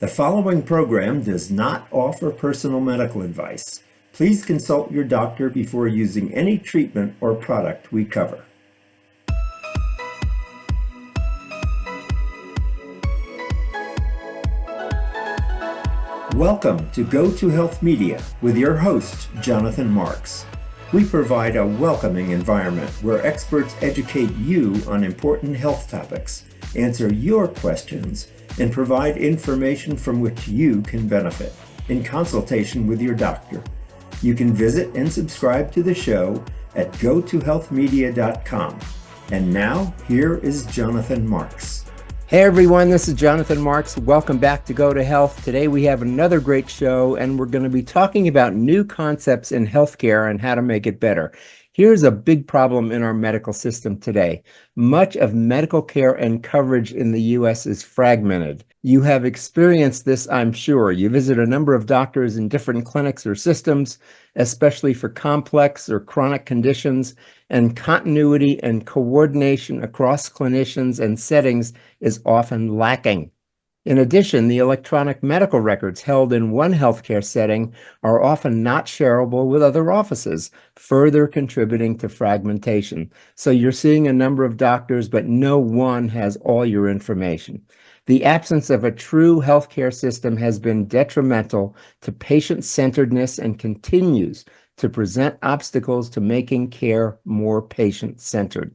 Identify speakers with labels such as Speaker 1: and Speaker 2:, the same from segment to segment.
Speaker 1: The following program does not offer personal medical advice. Please consult your doctor before using any treatment or product we cover. Welcome to Go to Health Media with your host, Jonathan Marks. We provide a welcoming environment where experts educate you on important health topics, answer your questions, and provide information from which you can benefit in consultation with your doctor. You can visit and subscribe to the show at gotohealthmedia.com. And now, here is Jonathan Marks.
Speaker 2: Hey everyone, this is Jonathan Marks. Welcome back to Go to Health. Today we have another great show, and we're going to be talking about new concepts in healthcare and how to make it better. Here's a big problem in our medical system today. Much of medical care and coverage in the U.S. is fragmented. You have experienced this, I'm sure. You visit a number of doctors in different clinics or systems, especially for complex or chronic conditions, and continuity and coordination across clinicians and settings is often lacking. In addition, the electronic medical records held in one healthcare setting are often not shareable with other offices, further contributing to fragmentation. So you're seeing a number of doctors, but no one has all your information. The absence of a true healthcare system has been detrimental to patient-centeredness and continues to present obstacles to making care more patient-centered.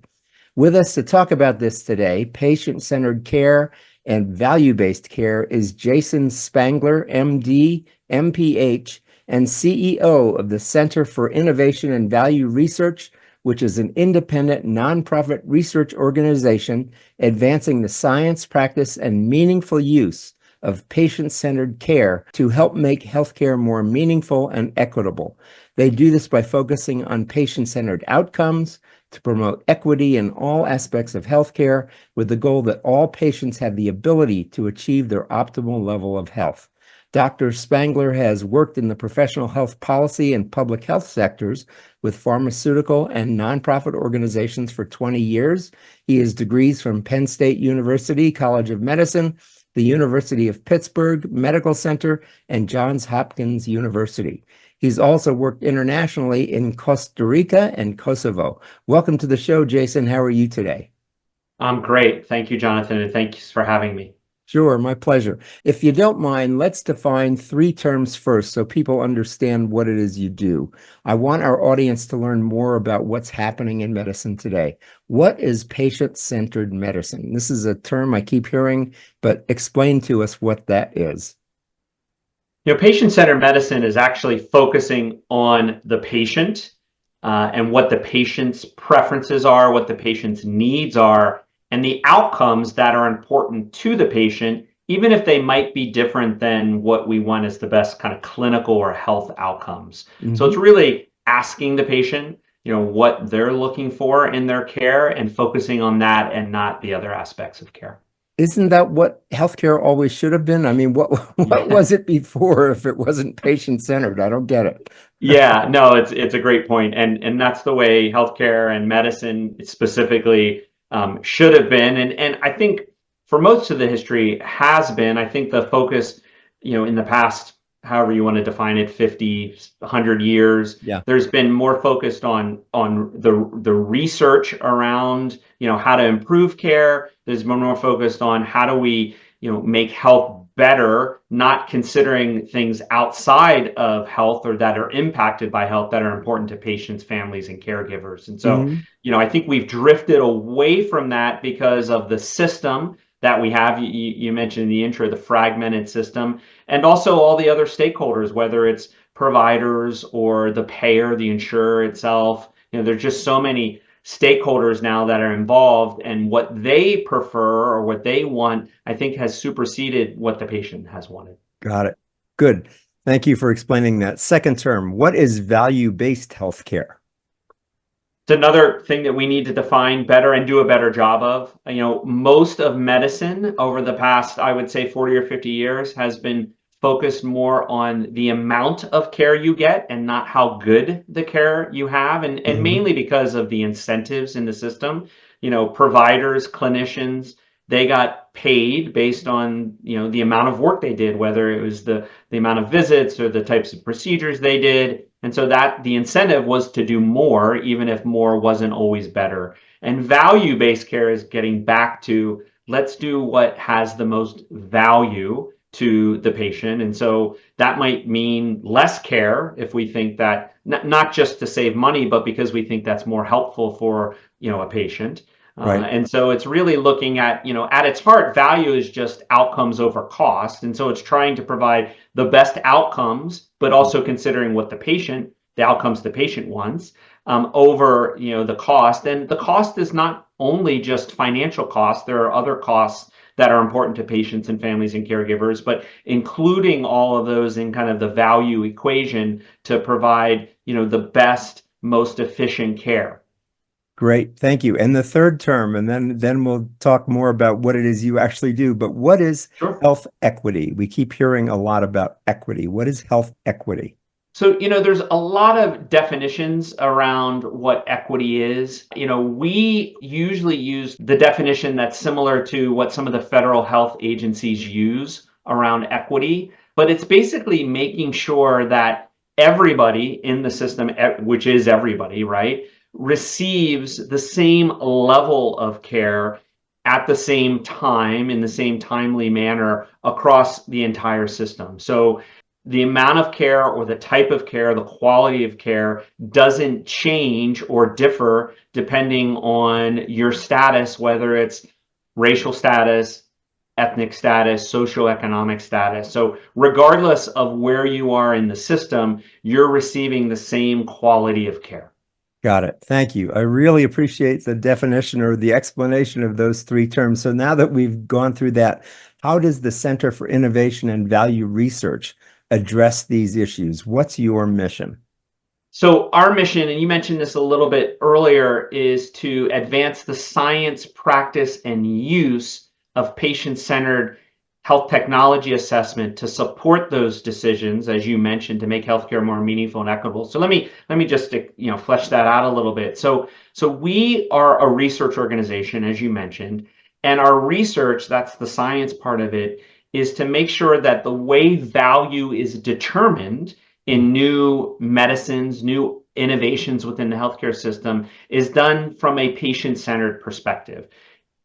Speaker 2: With us to talk about this today, patient-centered care and value-based care, is Jason Spangler, MD, MPH, and CEO of the Center for Innovation and Value Research, which is an independent nonprofit research organization advancing the science, practice, and meaningful use of patient-centered care to help make healthcare more meaningful and equitable. They do this by focusing on patient-centered outcomes, to promote equity in all aspects of healthcare, with the goal that all patients have the ability to achieve their optimal level of health. Dr. Spangler has worked in the professional health policy and public health sectors with pharmaceutical and nonprofit organizations for 20 years. He has degrees from Penn State University College of Medicine, the University of Pittsburgh Medical Center, and Johns Hopkins University. He's also worked internationally in Costa Rica and Kosovo. Welcome to the show, Jason. How are you today?
Speaker 3: I'm great. Thank you, Jonathan, and thanks for having me.
Speaker 2: Sure, my pleasure. If you don't mind, let's define three terms first so people understand what it is you do. I want our audience to learn more about what's happening in medicine today. What is patient-centered medicine? This is a term I keep hearing, but explain to us what that is.
Speaker 3: Patient-centered medicine is actually focusing on the patient and what the patient's preferences are, what the patient's needs are, and the outcomes that are important to the patient, even if they might be different than what we want as the best kind of clinical or health outcomes. So it's really asking the patient, what they're looking for in their care and focusing on that and not the other aspects of care.
Speaker 2: Isn't that what healthcare always should have been? I mean, what was it before if it wasn't patient-centered? I don't get it.
Speaker 3: Yeah, no, it's a great point. And that's the way healthcare and medicine specifically should have been. And I think for most of the history has been. I think the focus, in the past, however you want to define it, 50, 100 years, there's been more focused on the research around, how to improve care. There's been more focused on how do we, make health better, not considering things outside of health or that are impacted by health that are important to patients, families, and caregivers. And so, I think we've drifted away from that because of the system that we have. You mentioned in the intro, the fragmented system, and also all the other stakeholders, whether it's providers or the payer, the insurer itself. There's just so many stakeholders now that are involved, and what they prefer or what they want, I think, has superseded what the patient has wanted.
Speaker 2: Got it. Good. Thank you for explaining that. Second term, what is value-based healthcare?
Speaker 3: It's another thing that we need to define better and do a better job of. Most of medicine over the past, I would say 40 or 50 years has been focused more on the amount of care you get and not how good the care you have. And mainly because of the incentives in the system, providers, clinicians, they got paid based on, the amount of work they did, whether it was the amount of visits or the types of procedures they did. And so that the incentive was to do more, even if more wasn't always better. And value-based care is getting back to, let's do what has the most value to the patient. And so that might mean less care if we think that, not just to save money, but because we think that's more helpful for, a patient.
Speaker 2: Right.
Speaker 3: And so it's really looking at, at its heart, value is just outcomes over cost. And so it's trying to provide the best outcomes, but also considering what the outcomes the patient wants, over, the cost. And the cost is not only just financial costs. There are other costs that are important to patients and families and caregivers, but including all of those in kind of the value equation to provide, the best, most efficient care.
Speaker 2: Great. Thank you. And the third term, and then we'll talk more about what it is you actually do. But what is
Speaker 3: Sure.
Speaker 2: health equity? We keep hearing a lot about equity. What is health equity?
Speaker 3: So, there's a lot of definitions around what equity is. We usually use the definition that's similar to what some of the federal health agencies use around equity, but it's basically making sure that everybody in the system, which is everybody, right, receives the same level of care at the same time, in the same timely manner across the entire system. So the amount of care or the type of care, the quality of care doesn't change or differ depending on your status, whether it's racial status, ethnic status, socioeconomic status. So regardless of where you are in the system, you're receiving the same quality of care.
Speaker 2: Got it. Thank you. I really appreciate the definition or the explanation of those three terms. So now that we've gone through that, how does the Center for Innovation and Value Research address these issues? What's your mission?
Speaker 3: So our mission, and you mentioned this a little bit earlier, is to advance the science, practice, and use of patient-centered health technology assessment to support those decisions, as you mentioned, to make healthcare more meaningful and equitable. So let me just flesh that out a little bit. So we are a research organization, as you mentioned, and our research, that's the science part of it, is to make sure that the way value is determined in new medicines, new innovations within the healthcare system is done from a patient-centered perspective.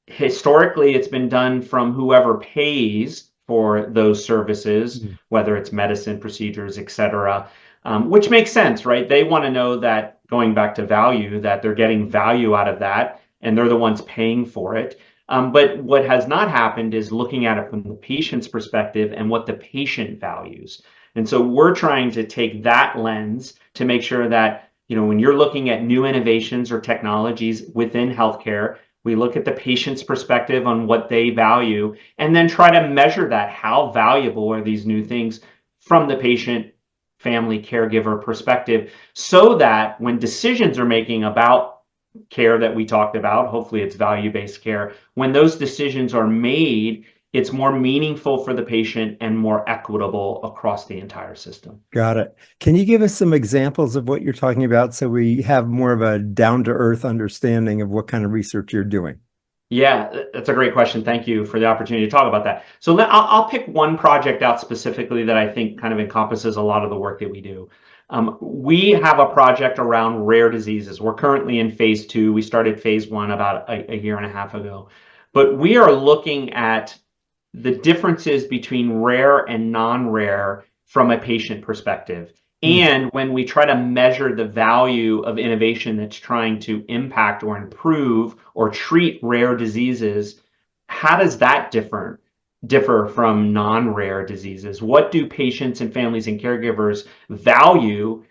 Speaker 3: Historically, it's been done from whoever pays for those services, whether it's medicine, procedures, et cetera, which makes sense, right? They want to know that, going back to value, that they're getting value out of that, and they're the ones paying for it. But what has not happened is looking at it from the patient's perspective and what the patient values. And so we're trying to take that lens to make sure that, when you're looking at new innovations or technologies within healthcare, we look at the patient's perspective on what they value and then try to measure that. How valuable are these new things from the patient, family, caregiver perspective, so that when decisions are making about care that we talked about, hopefully it's value-based care, when those decisions are made, it's more meaningful for the patient and more equitable across the entire system.
Speaker 2: Got it. Can you give us some examples of what you're talking about so we have more of a down-to-earth understanding of what kind of research you're doing?
Speaker 3: Yeah, that's a great question. Thank you for the opportunity to talk about that. So I'll pick one project out specifically that I think kind of encompasses a lot of the work that we do. We have a project around rare diseases. We're currently in phase 2. We started phase 1 about a year and a half ago. But we are looking at the differences between rare and non-rare from a patient perspective. And when we try to measure the value of innovation that's trying to impact or improve or treat rare diseases, how does that differ from non-rare diseases? What do patients and families and caregivers value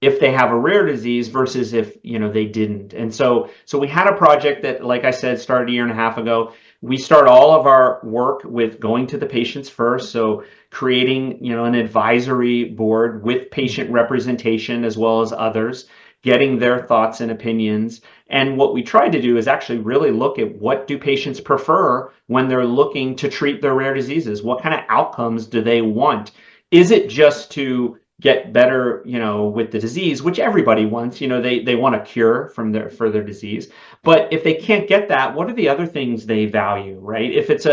Speaker 3: if they have a rare disease versus if they didn't? And so we had a project that, like I said, started a year and a half ago. We start all of our work with going to the patients first, so creating an advisory board with patient representation as well as others, getting their thoughts and opinions. And what we tried to do is actually really look at, what do patients prefer when they're looking to treat their rare diseases? What kind of outcomes do they want? Is it just to get better, with the disease, which everybody wants. They want a cure for their disease. But if they can't get that, what are the other things they value, right? If it's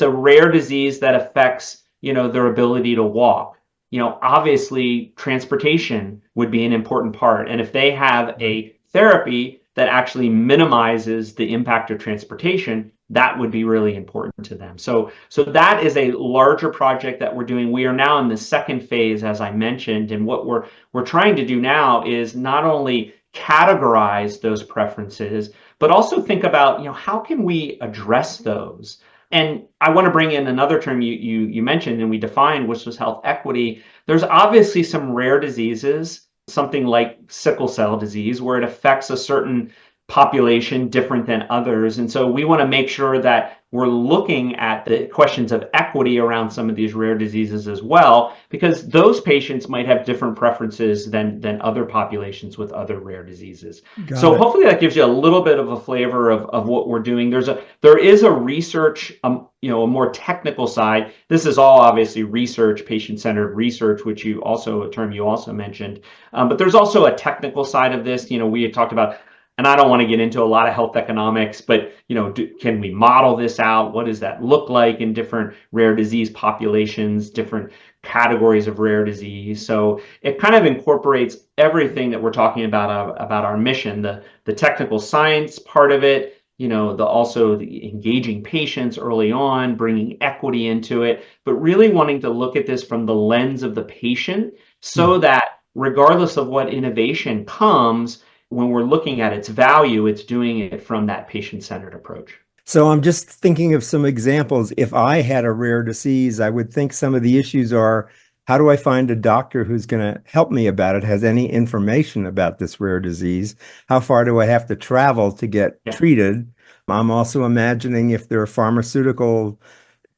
Speaker 3: a rare disease that affects, their ability to walk, obviously transportation would be an important part. And if they have a therapy that actually minimizes the impact of transportation, that would be really important to them. So that is a larger project that we're doing. We are now in the second phase, as I mentioned, and what we're trying to do now is not only categorize those preferences, but also think about, how can we address those? And I want to bring in another term you mentioned and we defined, which was health equity. There's obviously some rare diseases, something like sickle cell disease, where it affects a certain population different than others. And so we want to make sure that we're looking at the questions of equity around some of these rare diseases as well, because those patients might have different preferences than other populations with other rare diseases.
Speaker 2: Got
Speaker 3: So
Speaker 2: it.
Speaker 3: hopefully that gives you a little bit of a flavor of what we're doing. There is a research, a more technical side. This is all obviously research, patient-centered research, which a term you also mentioned. But there's also a technical side of this. We had talked about, and I don't want to get into a lot of health economics, but can we model this out? What does that look like in different rare disease populations, different categories of rare disease? So it kind of incorporates everything that we're talking about our mission, the technical science part of it, also the engaging patients early on, bringing equity into it, but really wanting to look at this from the lens of the patient so that regardless of what innovation comes, when we're looking at its value, it's doing it from that patient-centered approach.
Speaker 2: So I'm just thinking of some examples. If I had a rare disease, I would think some of the issues are, how do I find a doctor who's going to help me about it, has any information about this rare disease? How far do I have to travel to get treated? I'm also imagining if there are pharmaceutical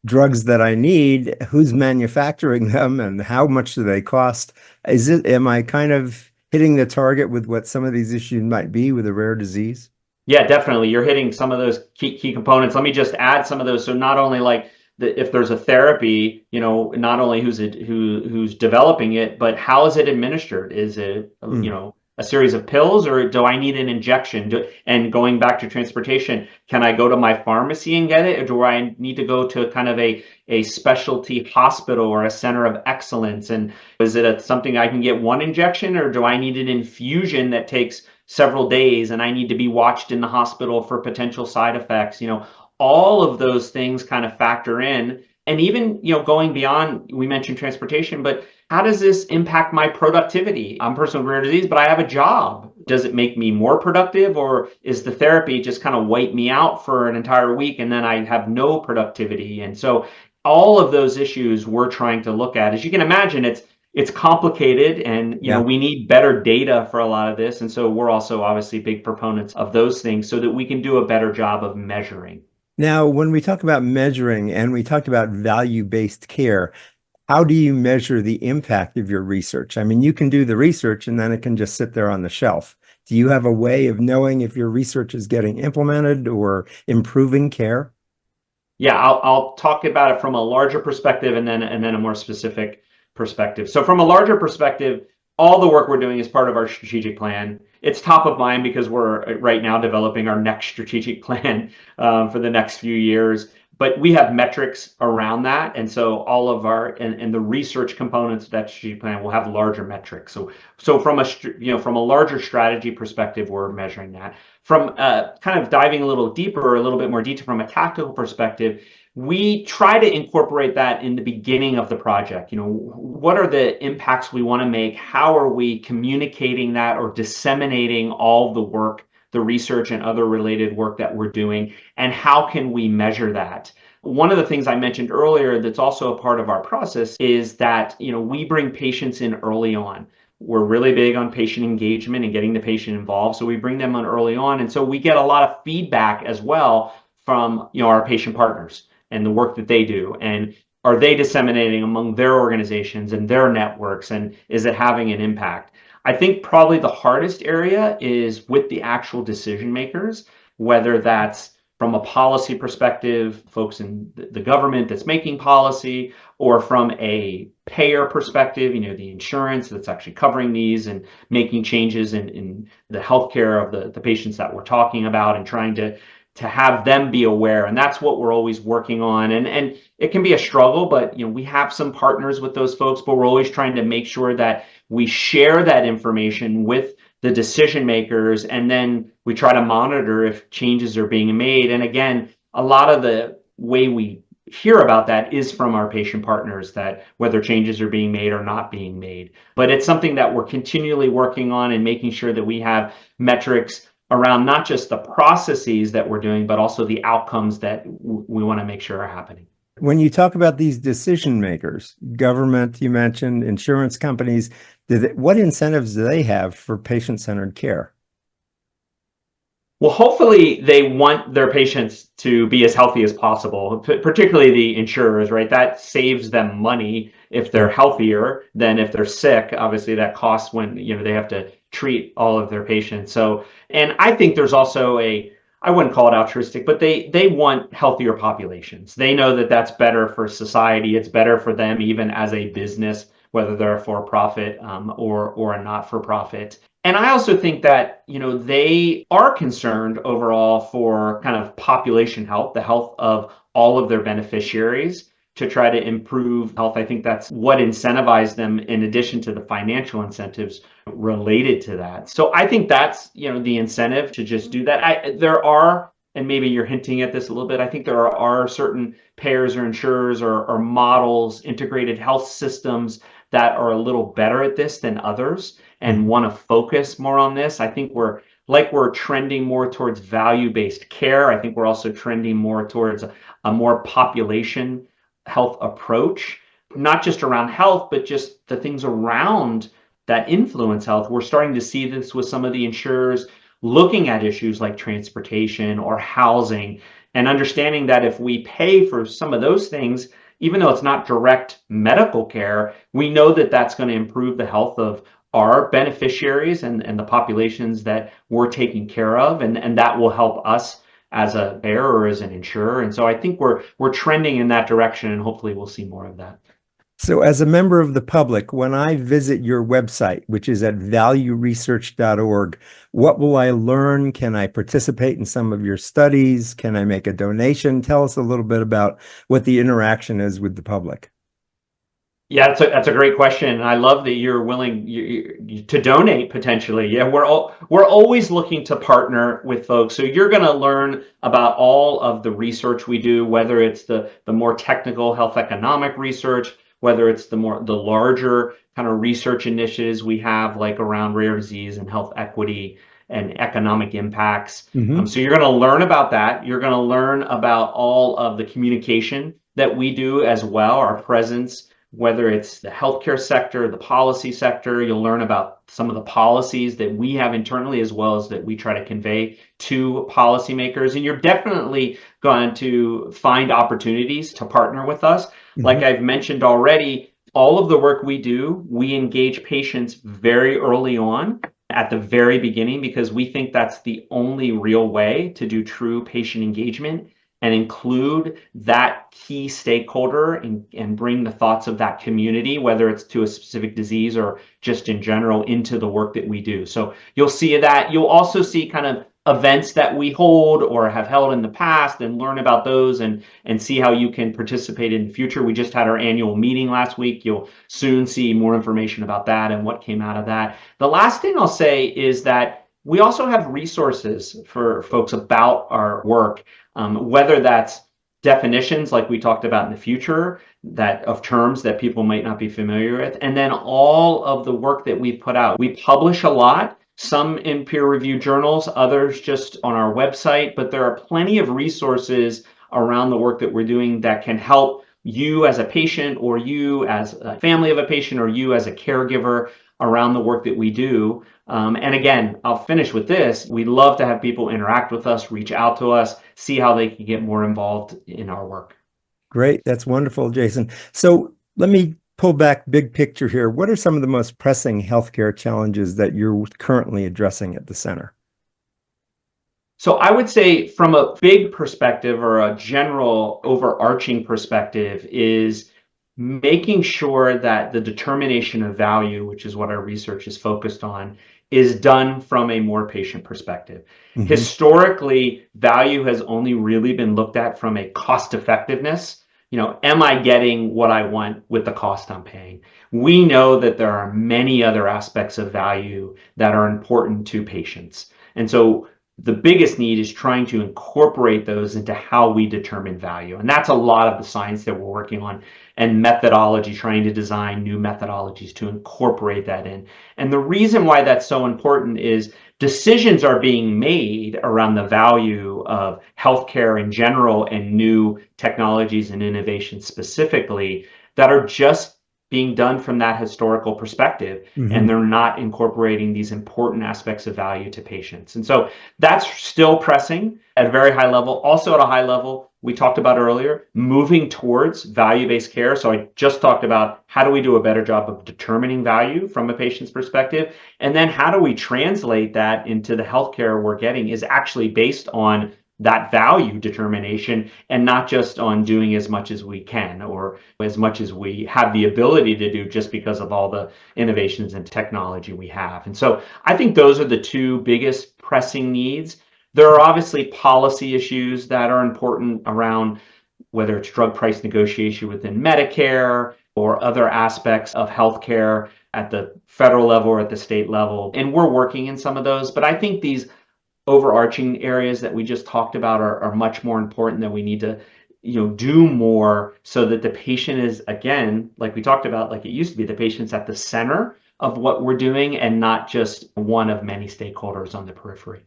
Speaker 2: drugs that I need, who's manufacturing them and how much do they cost? Am I kind of hitting the target with what some of these issues might be with a rare disease?
Speaker 3: Yeah, definitely. You're hitting some of those key components. Let me just add some of those. So not only like if there's a therapy, not only who's developing it, but how is it administered? Is it, a series of pills, or do I need an injection? And going back to transportation, can I go to my pharmacy and get it, or do I need to go to kind of a specialty hospital or a center of excellence? And is it something I can get one injection, or do I need an infusion that takes several days and I need to be watched in the hospital for potential side effects? All of those things kind of factor in. And even, going beyond, we mentioned transportation, but how does this impact my productivity? I'm a person with rare disease, but I have a job. Does it make me more productive, or is the therapy just kind of wipe me out for an entire week and then I have no productivity? And so all of those issues we're trying to look at. As you can imagine, it's complicated, and we need better data for a lot of this. And so we're also obviously big proponents of those things so that we can do a better job of measuring.
Speaker 2: Now, when we talk about measuring and we talked about value-based care, how do you measure the impact of your research? I mean, you can do the research and then it can just sit there on the shelf. Do you have a way of knowing if your research is getting implemented or improving care?
Speaker 3: Yeah, I'll talk about it from a larger perspective and then a more specific perspective. So from a larger perspective, all the work we're doing is part of our strategic plan. It's top of mind because we're right now developing our next strategic plan for the next few years. But we have metrics around that, and so all of our and the research components of that strategic plan will have larger metrics. So from a larger strategy perspective, we're measuring that. From kind of diving a little deeper, a little bit more detail from a tactical perspective, we try to incorporate that in the beginning of the project. What are the impacts we want to make? How are we communicating that or disseminating all the work, the research and other related work that we're doing, and how can we measure that? One of the things I mentioned earlier that's also a part of our process is that, we bring patients in early on. We're really big on patient engagement and getting the patient involved. So we bring them on early on. And so we get a lot of feedback as well from, our patient partners and the work that they do. And are they disseminating among their organizations and their networks? And is it having an impact? I think probably the hardest area is with the actual decision makers, whether that's from a policy perspective, folks in the government that's making policy, or from a payer perspective, the insurance that's actually covering these and making changes in the healthcare of the patients that we're talking about, and trying to have them be aware. And that's what we're always working on. And it can be a struggle, but we have some partners with those folks, but we're always trying to make sure that we share that information with the decision makers, and then we try to monitor if changes are being made. And again, a lot of the way we hear about that is from our patient partners, that whether changes are being made or not being made. But it's something that we're continually working on, and making sure that we have metrics around not just the processes that we're doing, but also the outcomes that we want to make sure are happening.
Speaker 2: When you talk about these decision makers, government, you mentioned, insurance companies, what incentives do they have for patient-centered care?
Speaker 3: Well, hopefully they want their patients to be as healthy as possible, particularly the insurers, right? That saves them money if they're healthier than if they're sick. Obviously, that costs when they have to treat all of their patients. So, and I think there's also I wouldn't call it altruistic, but they want healthier populations. They know that that's better for society. It's better for them, even as a business, whether they're a for-profit or a not-for-profit. And I also think that, they are concerned overall for kind of population health, the health of all of their beneficiaries, to try to improve health. I think that's what incentivized them, in addition to the financial incentives related to that. So I think that's, the incentive to just do that. There are, and maybe you're hinting at this a little bit, I think there are certain payers or insurers or models, integrated health systems that are a little better at this than others and want to focus more on this. I think we're trending more towards value-based care. I think we're also trending more towards a more population health approach, not just around health, but just the things around that influence health. We're starting to see this with some of the insurers looking at issues like transportation or housing, and understanding that if we pay for some of those things, even though it's not direct medical care, we know that that's going to improve the health of our beneficiaries and the populations that we're taking care of, and that will help us as a payer or as an insurer. And so I think we're trending in that direction, and hopefully we'll see more of that.
Speaker 2: So as a member of the public, when I visit your website, which is at valueresearch.org, what will I learn? Can I participate in some of your studies? Can I make a donation? Tell us a little bit about what the interaction is with the public.
Speaker 3: Yeah, that's a great question, and I love that you're willing to donate potentially. Yeah, we're always looking to partner with folks. So you're going to learn about all of the research we do, whether it's the more technical health economic research, whether it's the larger kind of research initiatives we have, like around rare disease and health equity and economic impacts. So you're going to learn about that. You're going to learn about all of the communication that we do as well, our presence, whether it's the healthcare sector, the policy sector. You'll learn about some of the policies that we have internally, as well as that we try to convey to policymakers. And you're definitely going to find opportunities to partner with us. Like I've mentioned already, all of the work we do, we engage patients very early on, at the very beginning, because we think that's the only real way to do true patient engagement and include that key stakeholder and bring the thoughts of that community, whether it's to a specific disease or just in general, into the work that we do. So you'll see that. You'll also see kind of events that we hold or have held in the past, and learn about those and see how you can participate in the future. We just had our annual meeting last week. You'll soon see more information about that and what came out of that. The last thing I'll say is that we also have resources for folks about our work, whether that's definitions like we talked about in the future, that of terms that people might not be familiar with, and then all of the work that we put out. We publish a lot, some in peer-reviewed journals, others just on our website, but there are plenty of resources around the work that we're doing that can help you as a patient, or you as a family of a patient, or you as a caregiver around the work that we do. And again, I'll finish with this. We'd love to have people interact with us, reach out to us, see how they can get more involved in our work.
Speaker 2: Great. That's wonderful, Jason. So let me pull back big picture here. What are some of the most pressing healthcare challenges that you're currently addressing at the center?
Speaker 3: So I would say, from a big perspective or a general overarching perspective, is making sure that the determination of value, which is what our research is focused on, is done from a more patient perspective.
Speaker 2: Mhm.
Speaker 3: Historically, value has only really been looked at from a cost effectiveness. Am I getting what I want with the cost I'm paying? We know that there are many other aspects of value that are important to patients. And so the biggest need is trying to incorporate those into how we determine value. And that's a lot of the science that we're working on, and methodology, trying to design new methodologies to incorporate that in. And the reason why that's so important is decisions are being made around the value of healthcare in general and new technologies and innovations specifically that are just being done from that historical perspective, and they're not incorporating these important aspects of value to patients. And so that's still pressing at a very high level. Also at a high level, we talked about earlier, moving towards value-based care. So I just talked about how do we do a better job of determining value from a patient's perspective, and then how do we translate that into the healthcare we're getting is actually based on that value determination and not just on doing as much as we can or as much as we have the ability to do just because of all the innovations and technology we have. And so I think those are the two biggest pressing needs. There are obviously policy issues that are important around whether it's drug price negotiation within Medicare or other aspects of healthcare at the federal level or at the state level. And we're working in some of those, but I think these overarching areas that we just talked about are much more important, that we need to do more so that the patient is, again, like we talked about, like it used to be, the patient's at the center of what we're doing and not just one of many stakeholders on the periphery.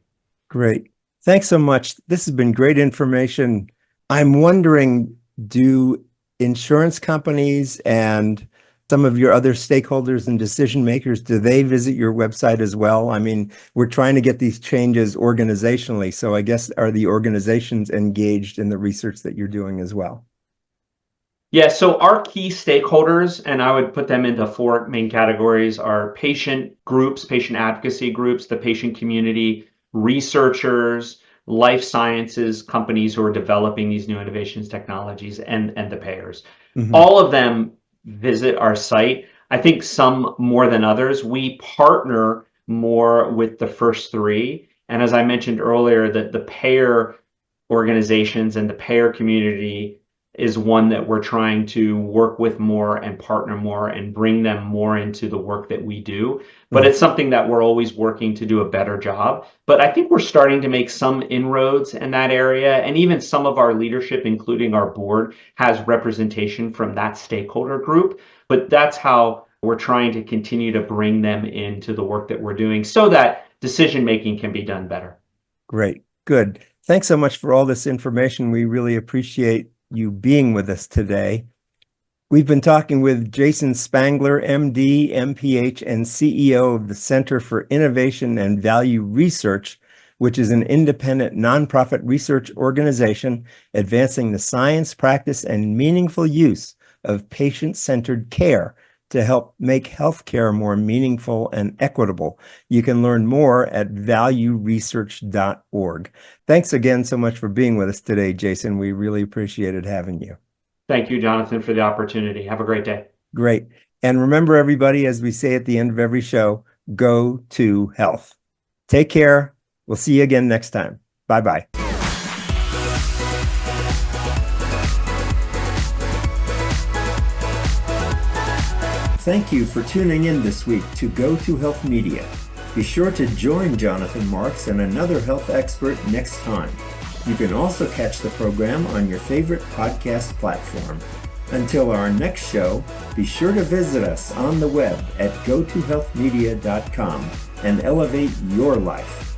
Speaker 2: Great. Thanks so much. This has been great information. I'm wondering, do insurance companies and some of your other stakeholders and decision makers, do they visit your website as well? I mean, we're trying to get these changes organizationally. So I guess, are the organizations engaged in the research that you're doing as well?
Speaker 3: Yeah, so our key stakeholders, and I would put them into four main categories, are patient groups, patient advocacy groups, the patient community, researchers, life sciences companies who are developing these new innovations, technologies, and the payers. All of them visit our site. I think some more than others. We partner more with the first three. And as I mentioned earlier, that the payer organizations and the payer community is one that we're trying to work with more and partner more and bring them more into the work that we do. But it's something that we're always working to do a better job. But I think we're starting to make some inroads in that area. And even some of our leadership, including our board, has representation from that stakeholder group. But that's how we're trying to continue to bring them into the work that we're doing so that decision-making can be done better.
Speaker 2: Great. Good. Thanks so much for all this information. We really appreciate you being with us today. We've been talking with Jason Spangler, MD, MPH, and CEO of the Center for Innovation and Value Research, which is an independent nonprofit research organization advancing the science, practice, and meaningful use of patient-centered care to help make healthcare more meaningful and equitable. You can learn more at valueresearch.org. Thanks again so much for being with us today, Jason. We really appreciated having you.
Speaker 3: Thank you, Jonathan, for the opportunity. Have a great day.
Speaker 2: Great. And remember, everybody, as we say at the end of every show, go to health. Take care. We'll see you again next time. Bye-bye.
Speaker 1: Thank you for tuning in this week to Go to Health Media. Be sure to join Jonathan Marks and another health expert next time. You can also catch the program on your favorite podcast platform. Until our next show, be sure to visit us on the web at gotohealthmedia.com and elevate your life.